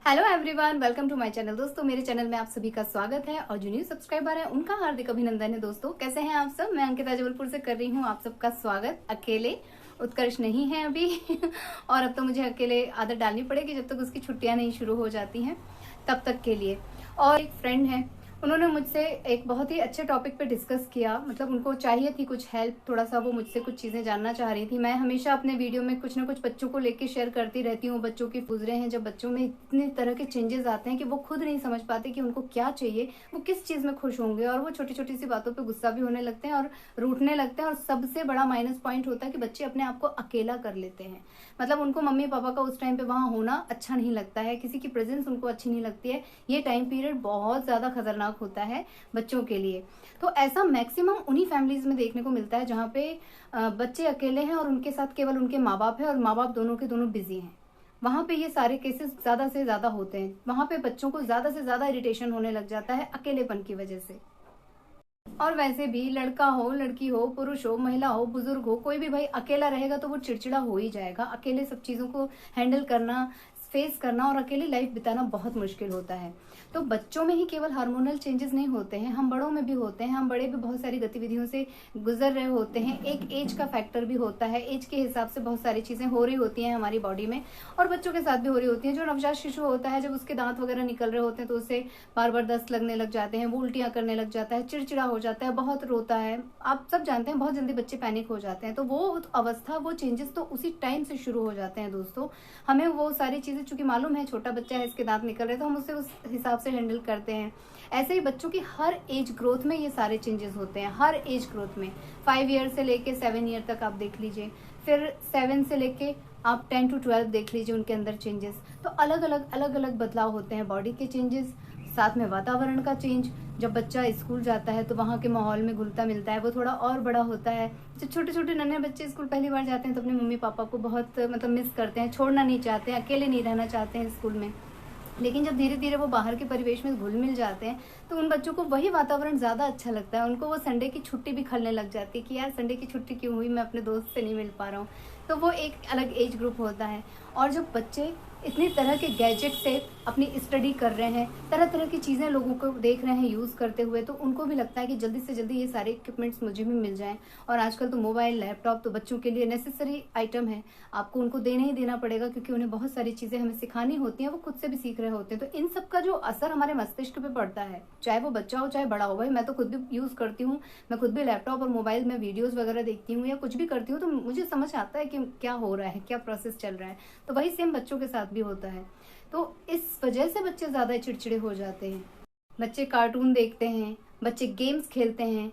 Hello everyone, welcome to my channel. दोस्तों, मेरे channel में आप सभी का स्वागत है और जो न्यू सब्सक्राइबर है उनका हार्दिक अभिनंदन है। दोस्तों, कैसे हैं आप सब? मैं अंकिता जबलपुर से कर रही हूँ आप सबका स्वागत। अकेले उत्कर्ष नहीं है अभी और अब तो मुझे अकेले आदत डालनी पड़ेगी जब तक उसकी छुट्टियां नहीं शुरू हो जाती हैं, तब तक के लिए। और एक फ्रेंड है, उन्होंने मुझसे एक बहुत ही अच्छे टॉपिक पे डिस्कस किया। मतलब उनको चाहिए थी कुछ हेल्प, थोड़ा सा वो मुझसे कुछ चीज़ें जानना चाह रही थी। मैं हमेशा अपने वीडियो में कुछ ना कुछ बच्चों को लेके शेयर करती रहती हूँ। बच्चों की गुजरे हैं जब बच्चों में इतने तरह के चेंजेस आते हैं कि वो खुद नहीं समझ पाते कि उनको क्या चाहिए, वो किस चीज़ में खुश होंगे, और वो छोटी छोटी सी बातों पर गुस्सा भी होने लगते हैं और रूठने लगते हैं। और सबसे बड़ा माइनस पॉइंट होता है कि बच्चे अपने आप को अकेला कर लेते हैं। मतलब उनको मम्मी पापा का उस टाइम पे वहाँ होना अच्छा नहीं लगता है, किसी की प्रेजेंस उनको अच्छी नहीं लगती है। ये टाइम पीरियड बहुत ज़्यादा खतरनाक होता है बच्चों के लिए। तो ऐसा मैक्सिमम उन्हीं फैमिलीज में देखने को मिलता है जहाँ पे बच्चे अकेले हैं और उनके साथ केवल उनके माँ बाप है और माँ बाप दोनों के दोनों बिजी हैं। वहां पे ये सारे केसेस ज्यादा से ज्यादा होते हैं। वहां पे बच्चों को ज्यादा से ज्यादा इरिटेशन होने लग जाता है अकेलेपन की वजह से। और वैसे भी लड़का हो, लड़की हो, पुरुष हो, महिला हो, बुजुर्ग हो, कोई भी भाई अकेला रहेगा तो वो चिड़चिड़ा हो ही जाएगा। अकेले सब चीजों को हैंडल करना, फेस करना और अकेले लाइफ बिताना बहुत मुश्किल होता है। तो बच्चों में ही केवल हार्मोनल चेंजेस नहीं होते हैं, हम बड़ों में भी होते हैं। हम बड़े भी बहुत सारी गतिविधियों से गुजर रहे होते हैं। एक एज का फैक्टर भी होता है, एज के हिसाब से बहुत सारी चीजें हो रही होती हैं हमारी बॉडी में, और बच्चों के साथ भी हो रही होती हैं। जो नवजात शिशु होता है, जब उसके दांत वगैरह निकल रहे होते हैं तो उसे बार बार दस्त लगने लग जाते हैं, वो उल्टियां करने लग जाता है, चिड़चिड़ा हो जाता है, बहुत रोता है। आप सब जानते हैं बहुत जल्दी बच्चे पैनिक हो जाते हैं। तो वो अवस्था, वो चेंजेस तो उसी टाइम से शुरू हो जाते हैं। दोस्तों, हमें वो सारी चीजें चूंकि मालूम है छोटा बच्चा है, इसके दांत निकल रहे हैं, तो हम उसे उस हिसाब से हैंडल करते हैं। ऐसे ही बच्चों की हर एज ग्रोथ में ये सारे चेंजेस होते हैं। हर एज ग्रोथ में 5 ईयर से लेके 7 ईयर तक आप देख लीजिए, फिर 7 से लेके आप 10 to 12 देख लीजिए, उनके अंदर चेंजेस। तो अलग अलग बदलाव होते हैं, बॉडी के चेंजेस, साथ में वातावरण का चेंज। जब बच्चा स्कूल जाता है तो वहाँ के माहौल में घुलता मिलता है, वो थोड़ा और बड़ा होता है। जब छोटे छोटे नन्हे बच्चे स्कूल पहली बार जाते हैं तो अपने मम्मी पापा को बहुत मतलब मिस करते हैं, छोड़ना नहीं चाहते हैं, अकेले नहीं रहना चाहते हैं स्कूल में। लेकिन जब धीरे धीरे वो बाहर के परिवेश में घुल मिल जाते हैं तो उन बच्चों को वही वातावरण ज़्यादा अच्छा लगता है। उनको वो संडे की छुट्टी भी खलने लग जाती है कि यार संडे की छुट्टी क्यों हुई, मैं अपने दोस्त से नहीं मिल पा रहा हूँ। तो वो एक अलग एज ग्रुप होता है। और जब बच्चे इतनी तरह के गैजेट से अपनी स्टडी कर रहे हैं, तरह तरह की चीज़ें लोगों को देख रहे हैं यूज़ करते हुए, तो उनको भी लगता है कि जल्दी से जल्दी ये सारे इक्विपमेंट्स मुझे भी मिल जाएं। और आजकल तो मोबाइल, लैपटॉप तो बच्चों के लिए नेसेसरी आइटम है, आपको उनको देना ही देना पड़ेगा, क्योंकि उन्हें बहुत सारी चीज़ें हमें सिखानी होती हैं, वो खुद से भी सीख रहे होते हैं। तो इन सब का जो असर हमारे मस्तिष्क पे पड़ता है, चाहे वो बच्चा हो चाहे बड़ा हो। भाई मैं तो खुद भी यूज़ करती हूँ, मैं खुद भी लैपटॉप और मोबाइल में वीडियोज़ वगैरह देखती हूँ या कुछ भी करती हूँ, तो मुझे समझ आता है कि क्या हो रहा है, क्या प्रोसेस चल रहा है। तो वही सेम बच्चों के साथ भी होता है। तो इस वजह से बच्चे ज़्यादा चिड़चिड़े हो जाते हैं। बच्चे कार्टून देखते हैं, बच्चे गेम्स खेलते हैं।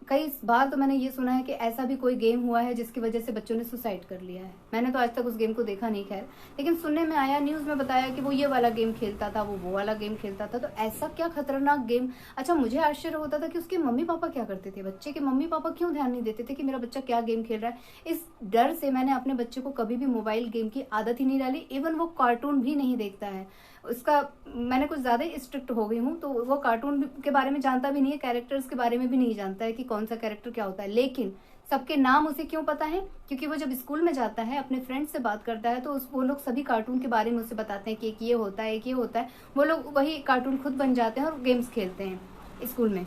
कई बार तो मैंने ये सुना है कि ऐसा भी कोई गेम हुआ है जिसकी वजह से बच्चों ने सुसाइड कर लिया है। मैंने तो आज तक उस गेम को देखा नहीं, खैर, लेकिन सुनने में आया, न्यूज़ में बताया कि वो ये वाला गेम खेलता था, वो वाला गेम खेलता था। तो ऐसा क्या खतरनाक गेम। अच्छा, मुझे आश्चर्य होता था कि उसके मम्मी पापा क्या करते थे, बच्चे के मम्मी पापा क्यों ध्यान नहीं देते थे कि मेरा बच्चा क्या गेम खेल रहा है। इस डर से मैंने अपने बच्चे को कभी भी मोबाइल गेम की आदत ही नहीं डाली। इवन वो कार्टून भी नहीं देखता है। उसका मैंने कुछ ज़्यादा ही स्ट्रिक्ट हो गई हूँ, तो वो कार्टून के बारे में जानता भी नहीं है, कैरेक्टर्स के बारे में भी नहीं जानता है कि कौन सा कैरेक्टर क्या होता है। लेकिन सबके नाम उसे क्यों पता है? क्योंकि वो जब स्कूल में जाता है, अपने फ्रेंड्स से बात करता है, तो वो लोग सभी कार्टून के बारे में उसे बताते हैं कि एक ये होता है, एक ये होता है। वो लोग वही कार्टून खुद बन जाते हैं और गेम्स खेलते हैं स्कूल में।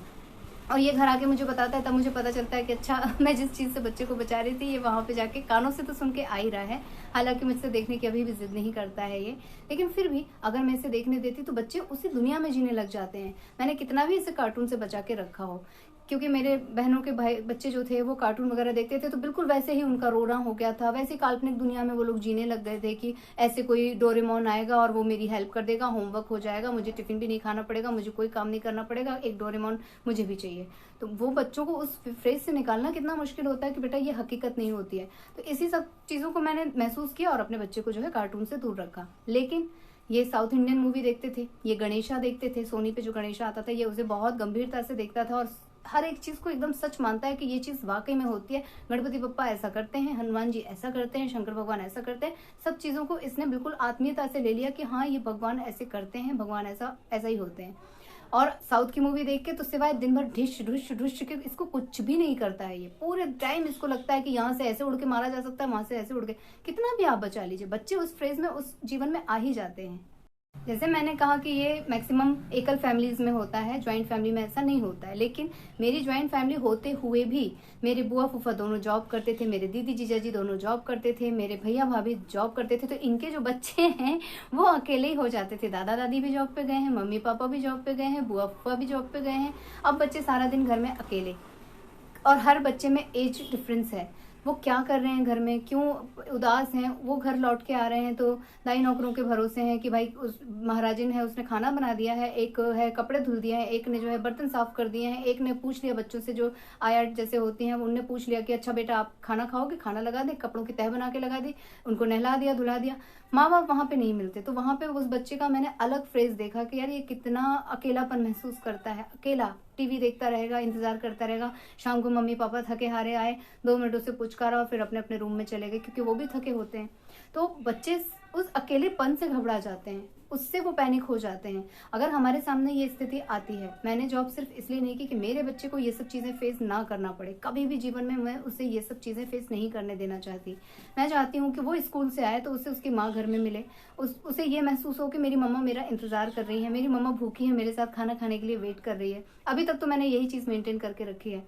और ये घर आके मुझे बताता है, तब मुझे पता चलता है कि अच्छा, मैं जिस चीज़ से बच्चे को बचा रही थी, ये वहाँ पे जाके कानों से तो सुन के आ ही रहा है। हालांकि मुझसे देखने की अभी भी जिद नहीं करता है ये, लेकिन फिर भी अगर मैं इसे देखने देती तो बच्चे उसी दुनिया में जीने लग जाते हैं। मैंने कितना भी इसे कार्टून से बचा के रखा हो, क्योंकि मेरे बहनों के भाई बच्चे जो थे वो कार्टून वगैरह देखते थे, तो बिल्कुल वैसे ही उनका रोना हो गया था। वैसे काल्पनिक दुनिया में वो लोग जीने लग गए थे कि ऐसे कोई डोरेमोन आएगा और वो मेरी हेल्प कर देगा, होमवर्क हो जाएगा, मुझे टिफिन भी नहीं खाना पड़ेगा, मुझे कोई काम नहीं करना पड़ेगा, एक डोरेमोन मुझे भी चाहिए। तो वो बच्चों को उस फ्रेज से निकालना कितना मुश्किल होता है कि बेटा ये हकीकत नहीं होती है। तो इसी सब चीज़ों को मैंने महसूस किया और अपने बच्चे को जो है कार्टून से दूर रखा। लेकिन ये साउथ इंडियन मूवी देखते थे, ये गणेशा देखते थे, सोनी पे जो गणेशा आता था, ये उसे बहुत गंभीरता से देखता था और हर एक चीज को एकदम सच मानता है कि ये चीज वाकई में होती है। गणपति बप्पा ऐसा करते हैं, हनुमान जी ऐसा करते हैं, शंकर भगवान ऐसा करते हैं। सब चीजों को इसने बिल्कुल आत्मीयता से ले लिया कि हाँ, ये भगवान ऐसे करते हैं, भगवान ऐसा ऐसा ही होते हैं। और साउथ की मूवी देख के तो सिवाय दिन भर ढिश ढुश ढुश के इसको कुछ भी नहीं करता है। ये पूरे टाइम इसको लगता है कि यहाँ से ऐसे उड़ के मारा जा सकता है, वहां से ऐसे उड़ के। कितना भी आप बचा लीजिए, बच्चे उस फ्रेज में, उस जीवन में आ ही जाते हैं। जैसे मैंने कहा कि ये मैक्सिमम एकल फैमिलीज में होता है, ज्वाइंट फैमिली में ऐसा नहीं होता है। लेकिन मेरी ज्वाइंट फैमिली होते हुए भी मेरे बुआ फूफा दोनों जॉब करते थे, मेरे दीदी जीजाजी दोनों जॉब करते थे, मेरे भैया भाभी जॉब करते थे, तो इनके जो बच्चे हैं वो अकेले ही हो जाते थे। दादा दादी भी जॉब पे गए हैं, मम्मी पापा भी जॉब पे गए हैं, बुआ फूफा भी जॉब पे गए हैं। अब बच्चे सारा दिन घर में अकेले, और हर बच्चे में एज डिफरेंस है। वो क्या कर रहे हैं घर में, क्यों उदास हैं, वो घर लौट के आ रहे हैं तो दाई नौकरों के भरोसे हैं कि भाई उस महाराजिन है उसने खाना बना दिया है, एक है कपड़े धुल दिए हैं, एक ने जो है बर्तन साफ कर दिए हैं, एक ने पूछ लिया बच्चों से जो आया जैसे होती हैं उनने पूछ लिया कि अच्छा बेटा आप खाना खाओगे, खाना लगा दे, कपड़ों की तह बना के लगा दी, उनको नहला दिया धुला दिया। माँ बाप वहां पे नहीं मिलते, तो वहां पे उस बच्चे का मैंने अलग फ्रेज देखा कि यार ये कितना अकेलापन महसूस करता है। अकेला टीवी देखता रहेगा, इंतजार करता रहेगा, शाम को मम्मी पापा थके हारे आए, 2 मिनट उससे पुचकारा और फिर अपने अपने रूम में चले गए, क्योंकि वो भी थके होते हैं। तो बच्चे उस अकेलेपन से घबरा जाते हैं, उससे वो पैनिक हो जाते हैं। अगर हमारे सामने ये स्थिति आती है, मैंने जॉब सिर्फ इसलिए नहीं की कि मेरे बच्चे को ये सब चीजें फेस ना करना पड़े, कभी भी जीवन में मैं उसे ये सब चीजें फेस नहीं करने देना चाहती। मैं चाहती हूँ कि वो स्कूल से आए तो उसे उसकी माँ घर में मिले, उसे ये महसूस हो कि मेरी मम्मा मेरा इंतजार कर रही है, मेरी मम्मा भूखी है, मेरे साथ खाना खाने के लिए वेट कर रही है। अभी तक तो मैंने यही चीज मेंटेन करके रखी है।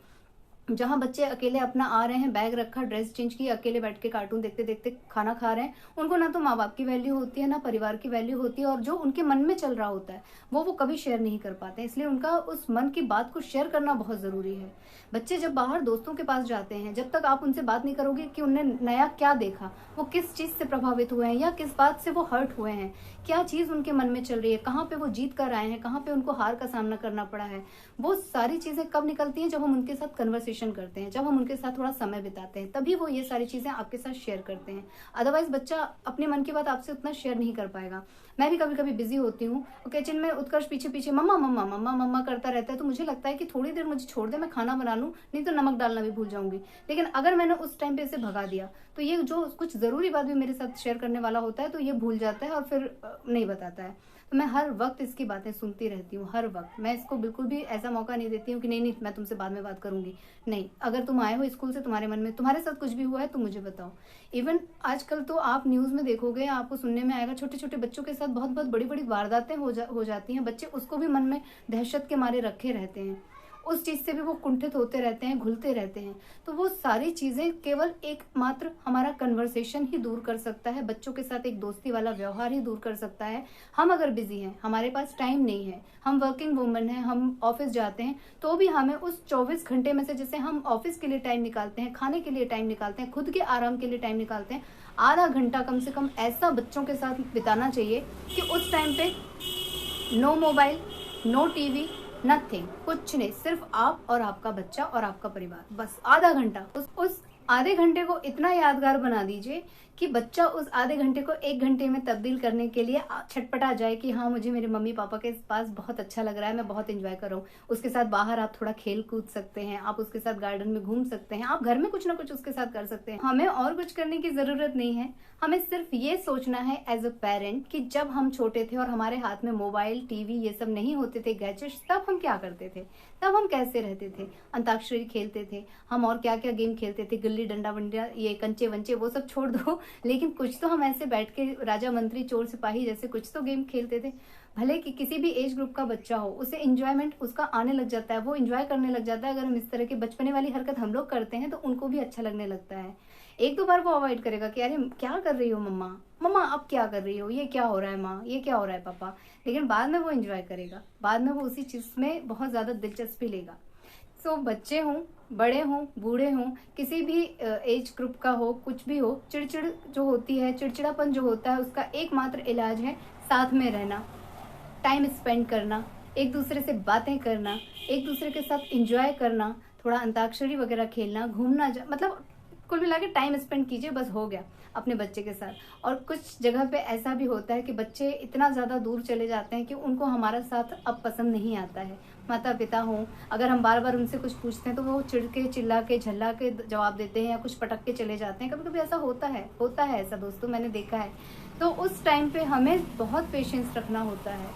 जहां बच्चे अकेले अपना आ रहे हैं, बैग रखा, ड्रेस चेंज की, अकेले बैठ के कार्टून देखते देखते खाना खा रहे हैं, उनको ना तो माँ बाप की वैल्यू होती है, ना परिवार की वैल्यू होती है, और जो उनके मन में चल रहा होता है वो कभी शेयर नहीं कर पाते। इसलिए उनका उस मन की बात को शेयर करना बहुत जरूरी है। बच्चे जब बाहर दोस्तों के पास जाते हैं, जब तक आप उनसे बात नहीं करोगे कि उनने नया क्या देखा, वो किस चीज से प्रभावित हुए हैं या किस बात से वो हर्ट हुए हैं, क्या चीज उनके मन में चल रही है, कहाँ पे वो जीत कर आए हैं, कहाँ पे उनको हार का सामना करना पड़ा है, वो सारी चीजें कब निकलती हैं? जब हम उनके साथ कन्वर्सेशन करते हैं, जब हम उनके साथ थोड़ा समय बिताते हैं, तभी वो ये सारी चीजें आपके साथ शेयर करते हैं। अदरवाइज बच्चा अपने मन की बात आपसे उतना शेयर नहीं कर पाएगा। मैं भी कभी कभी बिजी होती हूँ और किचन में उत्कर्ष पीछे पीछे मम्मा मम्मा मम्मा मम्मा करता रहता है, तो मुझे लगता है कि थोड़ी देर मुझे छोड़ दे, मैं खाना बना लूं, नहीं तो नमक डालना भी भूल जाऊंगी। लेकिन अगर मैंने उस टाइम पे इसे भगा दिया तो ये जो कुछ जरूरी बात भी मेरे साथ शेयर करने वाला होता है तो ये भूल जाता है और फिर नहीं बताता है। तो मैं हर वक्त इसकी बातें सुनती रहती हूँ, हर वक्त। मैं इसको बिल्कुल भी ऐसा मौका नहीं देती हूँ कि नहीं नहीं मैं तुमसे बाद में बात करूंगी। नहीं, अगर तुम आए हो स्कूल से, तुम्हारे मन में तुम्हारे साथ कुछ भी हुआ है तो मुझे बताओ। इवन आजकल तो आप न्यूज में देखोगे, आपको सुनने में आएगा, छोटे छोटे बच्चों के साथ बहुत बहुत बड़ी बड़ी वारदातें हो जाती हैं। बच्चे उसको भी मन में दहशत के मारे रखे रहते हैं, उस चीज से भी वो कुंठित होते रहते हैं, घुलते रहते हैं। तो वो सारी चीजें केवल एक मात्र हमारा कन्वर्सेशन ही दूर कर सकता है, बच्चों के साथ एक दोस्ती वाला व्यवहार ही दूर कर सकता है। हम अगर बिजी हैं, हमारे पास टाइम नहीं है, हम वर्किंग वुमन हैं, हम ऑफिस जाते हैं, तो भी हमें उस 24 घंटे में से, जैसे हम ऑफिस के लिए टाइम निकालते हैं, खाने के लिए टाइम निकालते हैं, खुद के आराम के लिए टाइम निकालते हैं, आधा घंटा कम से कम ऐसा बच्चों के साथ बिताना चाहिए कि उस टाइम पे no mobile, no TV, nothing, कुछ नहीं, सिर्फ आप और आपका बच्चा और आपका परिवार, बस आधा घंटा। उस आधे घंटे को इतना यादगार बना दीजिए कि बच्चा उस आधे घंटे को 1 घंटे में तब्दील करने के लिए छटपटा जाए कि हाँ मुझे मेरे मम्मी पापा के पास बहुत अच्छा लग रहा है, मैं बहुत एंजॉय कर रहा हूँ। उसके साथ बाहर आप थोड़ा खेल कूद सकते हैं, आप उसके साथ गार्डन में घूम सकते हैं, आप घर में कुछ ना कुछ उसके साथ कर सकते हैं। हमें और कुछ करने की जरूरत नहीं है, हमें सिर्फ ये सोचना है एज अ पेरेंट कि जब हम छोटे थे और हमारे हाथ में मोबाइल, टीवी ये सब नहीं होते थे, गैजेट्स, तब हम क्या करते थे, तब हम कैसे रहते थे। अंताक्षरी खेलते थे हम, और क्या क्या गेम खेलते थे, गिल्ली डंडा वंडा, ये कंचे वंचे, वो सब छोड़ दो, लेकिन कुछ तो हम ऐसे बैठ के राजा मंत्री चोर सिपाही जैसे कुछ तो गेम खेलते थे। भले कि किसी भी एज ग्रुप का बच्चा हो, उसे एंजॉयमेंट उसका आने लग जाता है, वो एंजॉय करने लग जाता है। अगर हम इस तरह की बचपने वाली हरकत हम लोग करते हैं तो उनको भी अच्छा लगने लगता है। 1-2 बार वो अवॉइड करेगा कि अरे क्या कर रही हो मम्मा, मम्मा अब क्या कर रही हो, ये क्या हो रहा है माँ, ये क्या हो रहा है पापा, लेकिन बाद में वो एंजॉय करेगा, बाद में वो उसी चीज में बहुत ज्यादा दिलचस्पी लेगा। सो बच्चे हों, बड़े हों, बूढ़े हों, किसी भी एज ग्रुप का हो, कुछ भी हो, चिड़चिड़ जो होती है, चिड़चिड़ापन जो होता है, उसका एकमात्र इलाज है साथ में रहना, टाइम स्पेंड करना, एक दूसरे से बातें करना, एक दूसरे के साथ एंजॉय करना, थोड़ा अंताक्षरी वगैरह खेलना, घूमना, मतलब कुल मिला के टाइम स्पेंड कीजिए, बस हो गया अपने बच्चे के साथ। और कुछ जगह पे ऐसा भी होता है कि बच्चे इतना ज्यादा दूर चले जाते हैं कि उनको हमारा साथ अब पसंद नहीं आता है। माता पिता हों, अगर हम बार बार उनसे कुछ पूछते हैं तो वो चिढ़ के, चिल्ला के, झल्ला के जवाब देते हैं या कुछ पटक के चले जाते हैं। कभी कभी ऐसा होता है ऐसा दोस्तों, मैंने देखा है। तो उस टाइम पे हमें बहुत पेशेंस रखना होता है।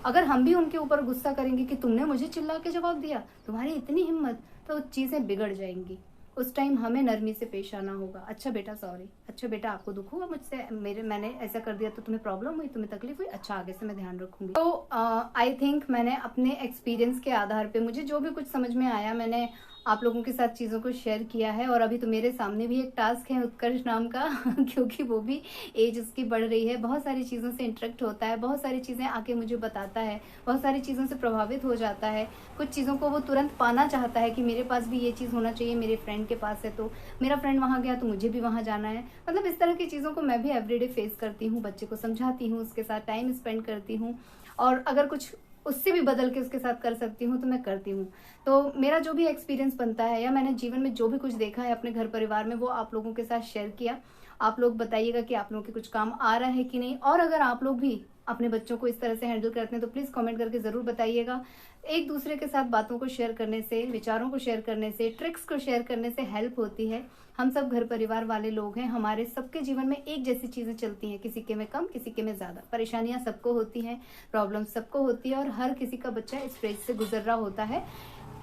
अगर हम भी उनके ऊपर गुस्सा करेंगे कि तुमने मुझे चिल्ला के जवाब दिया, तुम्हारी इतनी हिम्मत, तो चीजें बिगड़ जाएंगी। उस टाइम हमें नरमी से पेश आना होगा। अच्छा बेटा सॉरी, अच्छा बेटा आपको दुख हुआ मुझसे, मैंने ऐसा कर दिया तो तुम्हें प्रॉब्लम हुई, तुम्हें तकलीफ हुई, अच्छा आगे से मैं ध्यान रखूंगी। तो आई थिंक मैंने अपने एक्सपीरियंस के आधार पे मुझे जो भी कुछ समझ में आया मैंने आप लोगों के साथ चीज़ों को शेयर किया है। और अभी तो मेरे सामने भी एक टास्क है उत्कर्ष नाम का क्योंकि वो भी एज उसकी बढ़ रही है, बहुत सारी चीज़ों से इंटरेक्ट होता है, बहुत सारी चीज़ें आके मुझे बताता है, बहुत सारी चीज़ों से प्रभावित हो जाता है। कुछ चीज़ों को वो तुरंत पाना चाहता है कि मेरे पास भी ये चीज़ होना चाहिए, मेरे फ्रेंड के पास है तो मेरा फ्रेंड वहाँ गया तो मुझे भी वहाँ जाना है। मतलब इस तरह की चीज़ों को मैं भी एवरीडे फेस करती हूँ, बच्चे को समझाती हूँ, उसके साथ टाइम स्पेंड करती हूँ, और अगर कुछ उससे भी बदल के उसके साथ कर सकती हूँ तो मैं करती हूँ। तो मेरा जो भी एक्सपीरियंस बनता है या मैंने जीवन में जो भी कुछ देखा है अपने घर परिवार में वो आप लोगों के साथ शेयर किया। आप लोग बताइएगा कि आप लोगों के कुछ काम आ रहा है कि नहीं, और अगर आप लोग भी अपने बच्चों को इस तरह से हैंडल करते हैं तो प्लीज कमेंट करके जरूर बताइएगा। एक दूसरे के साथ बातों को शेयर करने से, विचारों को शेयर करने से, ट्रिक्स को शेयर करने से हेल्प होती है। हम सब घर परिवार वाले लोग हैं, हमारे सबके जीवन में एक जैसी चीजें चलती हैं, किसी के में कम किसी के में ज्यादा। परेशानियां सबको होती हैं, प्रॉब्लम सबको होती है, और हर किसी का बच्चा इस फेज से गुजर रहा होता है।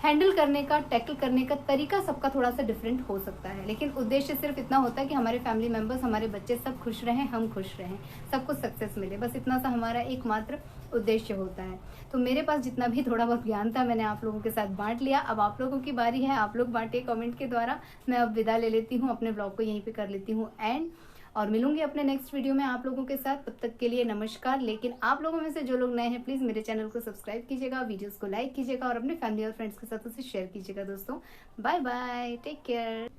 हैंडल करने का, टैकल करने का तरीका सबका थोड़ा सा डिफरेंट हो सकता है, लेकिन उद्देश्य सिर्फ इतना होता है कि हमारे फैमिली मेंबर्स, हमारे बच्चे सब खुश रहें, हम खुश रहें, सबको सक्सेस मिले, बस इतना सा हमारा एकमात्र उद्देश्य होता है। तो मेरे पास जितना भी थोड़ा बहुत ज्ञान था मैंने आप लोगों के साथ बांट लिया। अब आप लोगों की बारी है, आप लोग बांटे कमेंट के द्वारा। मैं अब विदा ले लेती हूँ, अपने ब्लॉग को यहीं पे कर लेती हूँ एंड, और मिलूंगी अपने नेक्स्ट वीडियो में आप लोगों के साथ। तब तक के लिए नमस्कार। लेकिन आप लोगों में से जो लोग नए हैं प्लीज मेरे चैनल को सब्सक्राइब कीजिएगा, वीडियोस को लाइक कीजिएगा और अपने फैमिली और फ्रेंड्स के साथ उसे शेयर कीजिएगा दोस्तों। Bye bye, take care.